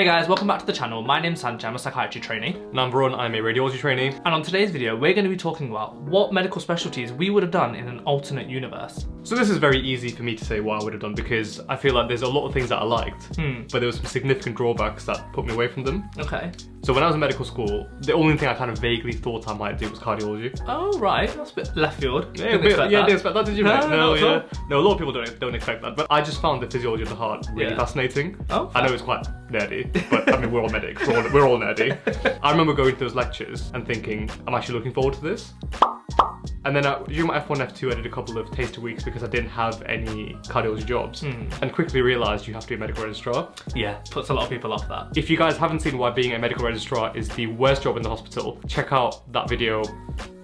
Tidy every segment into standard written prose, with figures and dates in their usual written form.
Hey guys, welcome back to the channel. My name's Sanchit, I'm a psychiatry trainee. And I'm Varun, I'm a radiology trainee. And on today's video, we're going to be talking about what medical specialties we would have done in an alternate universe. So this is very easy for me to say what I would have done because I feel like there's a lot of things that I liked, but there were some significant drawbacks that put me away from them. Okay. So when I was in medical school, the only thing I kind of vaguely thought I might do was cardiology. Oh right, that's a bit left field. Yeah, didn't expect that, did you? No, No, a lot of people don't expect that, but I just found the physiology of the heart really fascinating. Oh, I know it's quite nerdy, but I mean we're all medics, we're all nerdy. I remember going to those lectures and thinking, I'm actually looking forward to this. And then during my F1, F2, I did a couple of taster weeks because I didn't have any cardiology jobs and quickly realised you have to be a medical registrar. Yeah, puts a lot of people off that. If you guys haven't seen why being a medical registrar is the worst job in the hospital, check out that video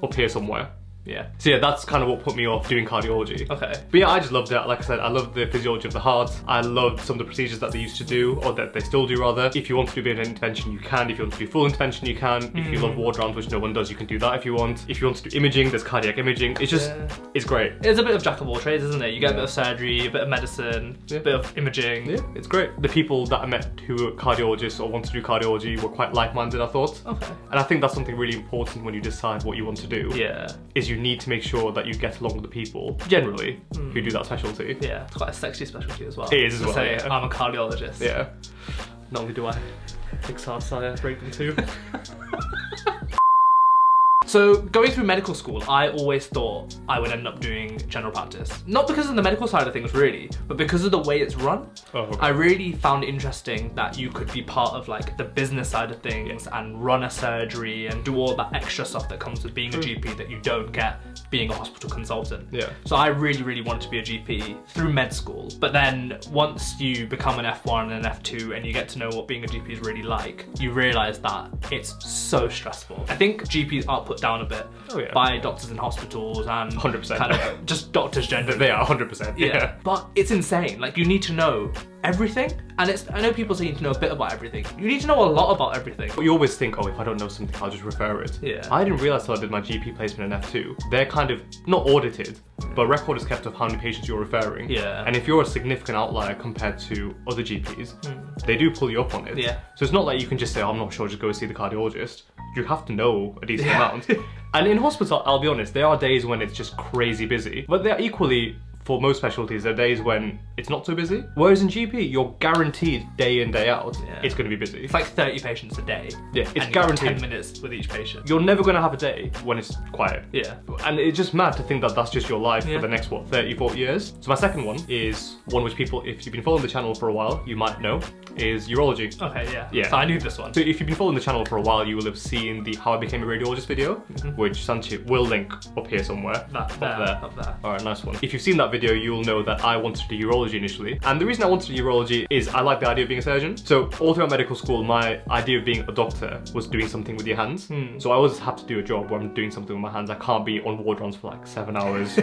up here somewhere. Yeah. So yeah, that's kind of what put me off doing cardiology. Okay. But yeah, I just loved it. Like I said, I loved the physiology of the heart. I loved some of the procedures that they used to do, or that they still do rather. If you want to do a bit of intervention, you can. If you want to do full intervention, you can. If you love ward rounds, which no one does, you can do that if you want. If you want to do imaging, there's cardiac imaging. It's just, it's great. It's a bit of jack of all trades, isn't it? You get a bit of surgery, a bit of medicine, a bit of imaging. Yeah, it's great. The people that I met who were cardiologists or want to do cardiology were quite like-minded, I thought. Okay. And I think that's something really important when you decide what you want to do. Yeah. Is you need to make sure that you get along with the people, generally, who do that specialty. Yeah, it's quite a sexy specialty as well. It is as well, Say, yeah. I'm a cardiologist. Yeah. Not only do I Pixar sire break them too. So going through medical school, I always thought I would end up doing general practice. Not because of the medical side of things really, but because of the way it's run. Oh, okay. I really found it interesting that you could be part of like the business side of things and run a surgery and do all that extra stuff that comes with being a GP that you don't get being a hospital consultant. Yeah. So I really wanted to be a GP through med school. But then once you become an F1 and an F2 and you get to know what being a GP is really like, you realise that it's so stressful. I think GPs are put down a bit by doctors in hospitals and 100%. kind of just doctors generally. They are 100%. Yeah. But it's insane. Like you need to know everything, and I know people say you need to know a bit about everything. You need to know a lot about everything. You always think, oh, if I don't know something, I'll just refer it. Yeah. I didn't realise till I did my GP placement in F2. They're kind of not audited, but record is kept of how many patients you're referring. Yeah. And if you're a significant outlier compared to other GPs, they do pull you up on it. Yeah. So it's not like you can just say, oh, I'm not sure, just go see the cardiologist. You have to know a decent amount. And in hospital, I'll be honest, there are days when it's just crazy busy, but they're equally, for most specialties, there are days when it's not so busy. Whereas in GP, you're guaranteed day in, day out, it's going to be busy. It's like 30 patients a day. Yeah, it's and guaranteed. 10 minutes with each patient. You're never going to have a day when it's quiet. Yeah. And it's just mad to think that that's just your life for the next, what, 30, 40 years? So my second one is one which people, if you've been following the channel for a while, you might know, is urology. Okay, yeah. Yeah. So I knew this one. So if you've been following the channel for a while, you will have seen the How I Became a Radiologist video, which Sanchit will link up here somewhere. Up there. Alright, nice one. If you've seen that video, you'll know that I wanted to do urology initially. And the reason I wanted to do urology is I like the idea of being a surgeon. So all throughout medical school, my idea of being a doctor was doing something with your hands. So I always have to do a job where I'm doing something with my hands. I can't be on ward rounds for like 7 hours.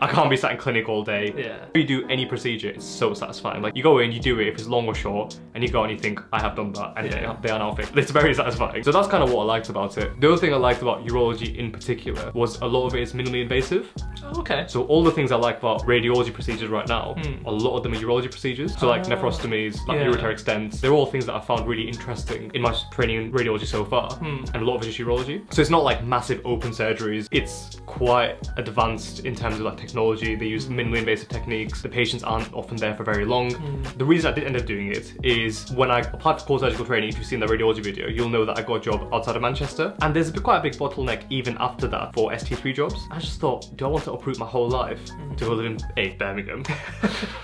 I can't be sat in clinic all day. Yeah. If you do any procedure, it's so satisfying. Like you go in, you do it, if it's long or short, and you go and you think, I have done that, and they are now fixed. It's very satisfying. So that's kind of what I liked about it. The other thing I liked about urology in particular was a lot of it is minimally invasive. Oh, okay. So all the things I like about radiology procedures right now, a lot of them are urology procedures. So like nephrostomies, like ureteric stents, they're all things that I found really interesting in my training in radiology so far, and a lot of it is urology. So it's not like massive open surgeries. It's quite advanced in terms of like technology. They use minimally invasive techniques. The patients aren't often there for very long. The reason I did end up doing it is when I applied for core surgical training, if you've seen the radiology video, you'll know that I got a job outside of Manchester. And there's quite a big bottleneck even after that for ST3 jobs. I just thought, do I want to uproot my whole life to go live in A, Birmingham?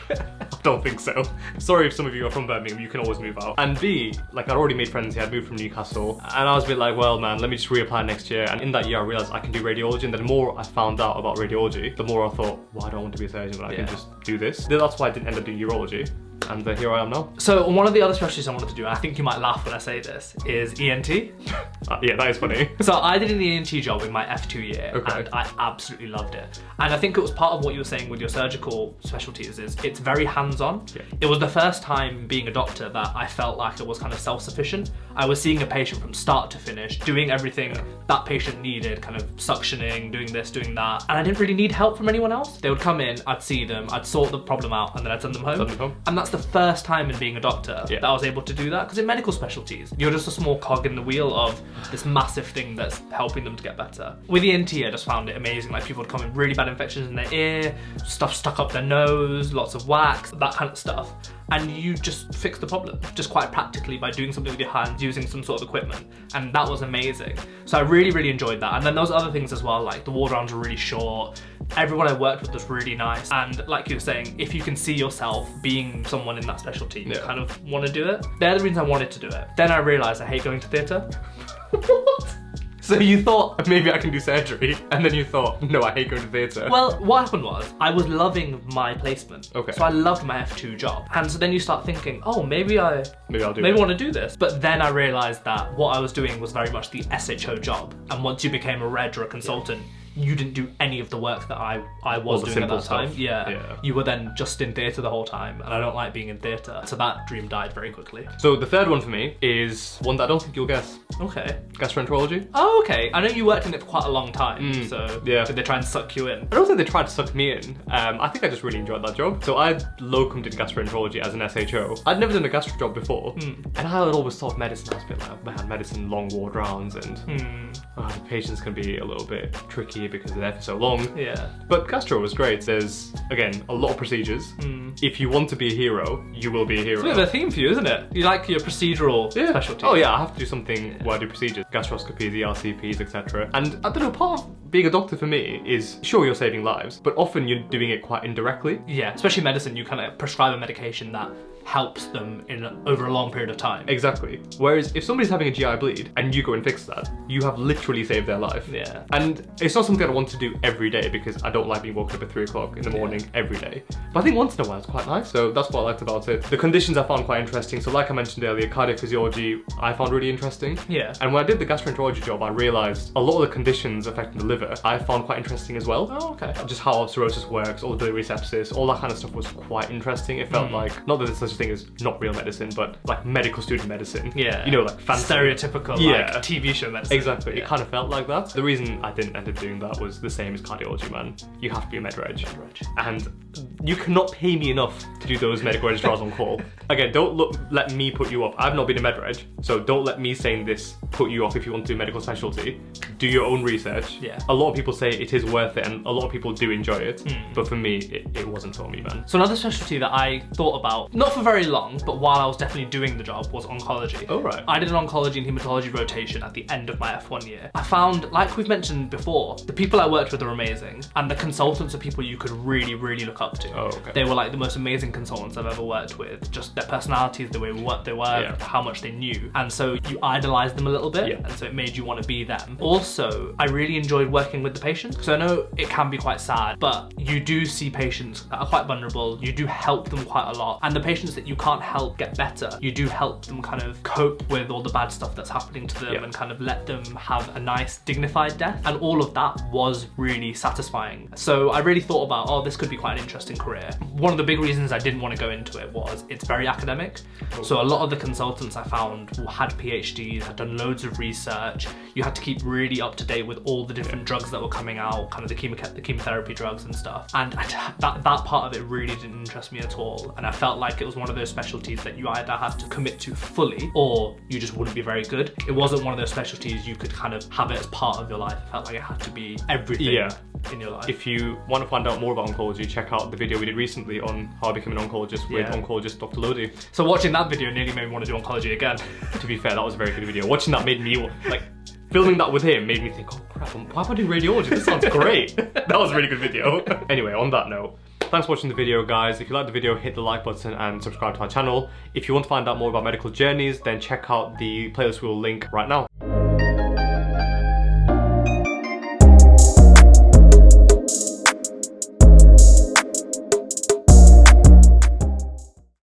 I don't think so. Sorry if some of you are from Birmingham, you can always move out. And B, like I'd already made friends here, I'd moved from Newcastle, and I was a bit like, well man, let me just reapply next year. And in that year I realised I can do radiology, and the more I found out about radiology, the more I thought, well, I don't want to be a surgeon, but I can just do this. That's why I didn't end up doing urology. And here I am now. So one of the other specialties I wanted to do, and I think you might laugh when I say this, is ENT. Yeah, that is funny. So I did an ENT job in my F2 year, Okay. and I absolutely loved it. And I think it was part of what you were saying with your surgical specialties is it's very hands-on. Yeah. It was the first time being a doctor that I felt like it was kind of self-sufficient. I was seeing a patient from start to finish, doing everything that patient needed, kind of suctioning, doing this, doing that. And I didn't really need help from anyone else. They would come in, I'd see them, I'd sort the problem out, and then I'd send them home. And that's the first time in being a doctor that I was able to do that, because in medical specialties, you're just a small cog in the wheel of this massive thing that's helping them to get better. With the ENT, I just found it amazing. Like, people would come in really bad infections in their ear, stuff stuck up their nose, lots of wax, that kind of stuff. And you just fix the problem, just quite practically by doing something with your hands, using some sort of equipment. And that was amazing. So I really, really enjoyed that. And then there was other things as well, like the ward rounds were really short. Everyone I worked with was really nice. And like you were saying, if you can see yourself being someone in that specialty, you kind of want to do it. They're the reasons I wanted to do it. Then I realized I hate going to theatre. What? So you thought, maybe I can do surgery, and then you thought, no, I hate going to theatre. Well, what happened was, I was loving my placement. Okay. So I loved my F2 job. And so then you start thinking, oh, maybe I'll want to do this. But then I realized that what I was doing was very much the SHO job. And once you became a reg or a consultant, you didn't do any of the work that I was doing at that time. Yeah. You were then just in theatre the whole time, and I don't like being in theatre. So that dream died very quickly. So the third one for me is one that I don't think you'll guess. Okay. Gastroenterology. Oh, okay. I know you worked in it for quite a long time, so did they try and suck you in? I don't think they tried to suck me in. I think I just really enjoyed that job. So I locumed in gastroenterology as an SHO. I'd never done a gastro job before, and I had always thought medicine. I was a bit like, man, medicine, long ward rounds, and the patients can be a little bit tricky because they're there for so long. Yeah. But gastro was great. There's, again, a lot of procedures. If you want to be a hero, you will be a hero. It's a bit of a theme for you, isn't it? You like your procedural specialty. Oh yeah, I have to do something where I do procedures, gastroscopies, ERCPs, etc. And I don't know, part of being a doctor for me is, sure, you're saving lives, but often you're doing it quite indirectly. Yeah, especially medicine, you kind of prescribe a medication that helps them over a long period of time. Exactly. Whereas if somebody's having a GI bleed and you go and fix that, you have literally saved their life. Yeah. And it's not something I want to do every day because I don't like being woken up at 3 o'clock in the morning every day. But I think once in a while it's quite nice, so that's what I liked about it. The conditions I found quite interesting. So like I mentioned earlier, cardiophysiology I found really interesting. Yeah. And when I did the gastroenterology job, I realised a lot of the conditions affecting the liver I found quite interesting as well. Oh, okay. Just how cirrhosis works, all the biliary sepsis, all that kind of stuff was quite interesting. It felt like, not that there's such a thing as not real medicine, but like medical student medicine. Yeah. You know, like fancy. Stereotypical, like TV show medicine. Exactly. Yeah. It kind of felt like that. The reason I didn't end up doing that was the same as cardiology, man. You have to be a med-reg. And you cannot pay me enough to do those medical registrars on call. Again, don't let me put you off. I've not been a med-reg, so don't let me saying this put you off if you want to do medical specialty. Do your own research. Yeah. A lot of people say it is worth it, and a lot of people do enjoy it, but for me, it wasn't for me, man. So another specialty that I thought about, not for very long, but while I was definitely doing the job, was oncology. Oh, right. I did an oncology and hematology rotation at the end of my F1 year. I found, like we've mentioned before, the people I worked with are amazing, and the consultants are people you could really, really look up to. Oh, okay. They were like the most amazing consultants I've ever worked with. Just their personalities, the way they were, how much they knew. And so you idolized them a little bit, and so it made you want to be them. Also, I really enjoyed working with the patients, because I know it can be quite sad, but you do see patients that are quite vulnerable, you do help them quite a lot, and the patients that you can't help get better, you do help them kind of cope with all the bad stuff that's happening to them and kind of let them have a nice, dignified death. And all of that was really satisfying. So I really thought about, oh, this could be quite an interesting career. One of the big reasons I didn't want to go into it was it's very academic. So a lot of the consultants I found had PhDs, had done loads of research. You had to keep really up to date with all the different drugs that were coming out, kind of the chemotherapy drugs and stuff. And that part of it really didn't interest me at all. And I felt like it was one of those specialties that you either had to commit to fully or you just wouldn't be very good. It wasn't one of those specialties you could kind of have it as part of your life. It felt like it had to be everything in your life. If you want to find out more about oncology, check out the video we did recently on how I became an oncologist with oncologist Dr. Lodi. So watching that video nearly made me want to do oncology again. To be fair, that was a very good video. Watching that made me, like, filming that with him made me think, oh crap, why am I doing radiology? This sounds great. That was a really good video. Anyway, on that note, thanks for watching the video, guys. If you liked the video, hit the like button and subscribe to our channel. If you want to find out more about medical journeys, then check out the playlist we'll link right now.